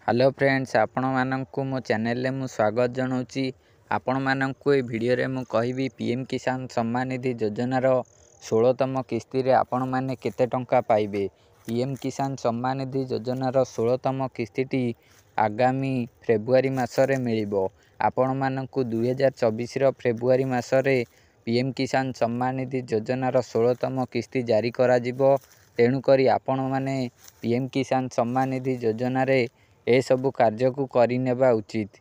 Hello friends, आपण मानक मो चैनल में स्वागत जनाऊँगी। आपण मानक ए वीडियो मु कहबी पीएम किसान सम्मान निधि योजनार 16तम किस्ती रे आपण माने केते टंका पाइबे। पीएम किसान सम्मान निधि योजनार 16तम किस्ती आगामी फेब्रुआरी मासरे मिलिबो। आपण मानक 2024 रो फेब्रुआरी मासरे पीएम किसान सम्मान निधि योजनार 16तम किस्ती जारी करा जिवो। तेणु करी आपण माने पीएम किसान सम्मान निधि योजना रे ए सबु कार्य को करिनेबा उचित।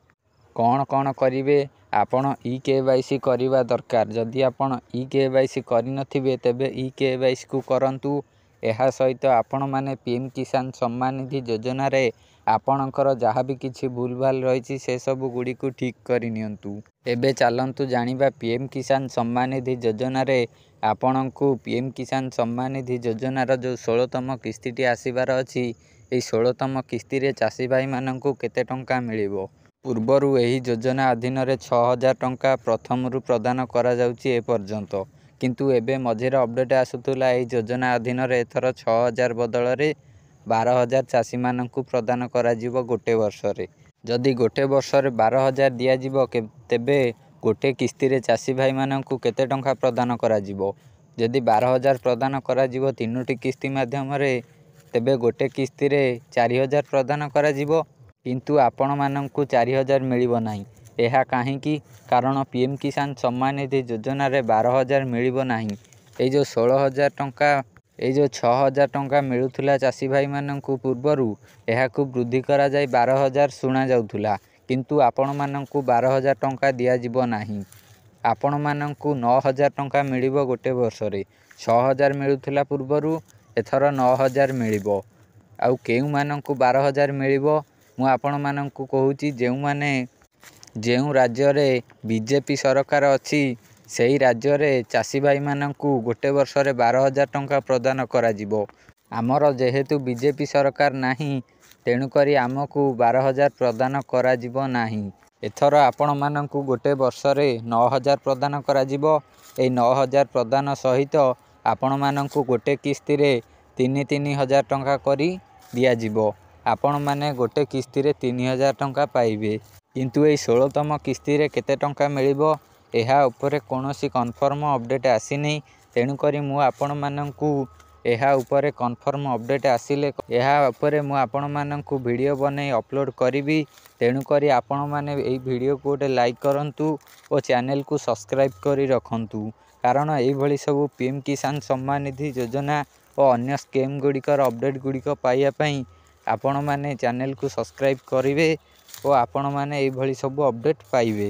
कौन कौन करिवे आपण ई-केवाईसी करिवा दरकार। जदि आपण ई-केवाईसी करिनथिबे तेबे ई-केवाईसी को करंतु। एहा सहित आपण माने पीएम किसान सम्मान निधि योजना रे आपणकर जहाँ भी किछि भूलभाल रही से सबु गुड़ी को ठीक करि नियंतु। एबे चलंतु जानिबा पीएम किसान सम्मान निधि योजना रे आपणको पीएम किसान सम्मान निधि योजनार जो 16तम किस्ती आसीबार अछि। এই 16तम किस्ती रे चाषी भाई माननकु केते टंका मिलिबो। पूर्वरु एही योजना अधीन रे 6000 टंका प्रथम रु प्रदान करा जाउची ए पर्यंत। किंतु एबे मझेर अपडेट आसुतुला एही योजना अधीन रे एथर 6000 बदल रे 12000 चाषी माननकु प्रदान करा जिवो गोटे वर्ष रे। जदि गोटे वर्ष रे 12000 दिया जिवो तेबे गोटे किस्ती रे चाषी भाई माननकु केते टंका प्रदान करा जिवो। जदि 12000 प्रदान करा जिवो तीनोटी किस्ती माध्यम रे तेबे गोटे किस्ती रे 4000 प्रदान करा जिवो। किंतु आपण माननकु 4000 मिलिबो नाही। एहा काहेकि कारण पीएम किसान सम्मान निधि योजना रे 12000 मिलिबो नाही। ए जो 16000 टंका ए जो 6000 टंका मिलुथुला चाषी भाई माननकु पूर्वरु एहाकु वृद्धि करा जाय 12000 सुना जाउथुला। किंतु आपण माननकु 12000 टंका दिया जिवो नाही। आपण माननकु 9000 टंका मिलिबो गोटे वर्ष रे। 6000 मिलुथुला पूर्वरु एथर 9000 मिलिबो। आउ केउ माननकु 12000 मिलिबो मु आपण माननकु कहूची जेउ राज्य रे बीजेपी सरकार अछि सेही राज्य रे चाषी भाई माननकु गोटे वर्ष रे 12000 टंका प्रदान करा जिवो। आमर जेहेतु बीजेपी सरकार नाही तेणु करी आमकु 12000 प्रदान करा जिवो नाही। एथर आपण माननकु गोटे वर्ष रे 9000 प्रदान करा जिवो। ए 9000 प्रदान सहित आपण माननकु गोटे किस्ती रे 3000 टंका करी दिया जिवो। आपण माने गोटे किस्ती रे 3000 टंका पाइबे। किंतु ए 16तम किस्ती रे केते टंका मिलिबो एहा उपरे कोनोसी कन्फर्म अपडेट आसी नै। तेणु करी मु आपण माननकु एहा उपरे कन्फर्म अपडेट आसिले एहा उपरे मु आपण माननकु वीडियो बनै अपलोड करिवि। तेणु करी आपण माने एई वीडियो को गोटे लाइक करंतु और चैनल को सब्सक्राइब करी रखंतु। कारण एई भली सब पीएम किसान सम्मान निधि योजना और अन्य स्कीम गुड़िकर अपडेट गुड़िक पाइबा पई आपण माने चैनल को सब्सक्राइब करिवे और आपण माने एई भली सब अपडेट पाइबे।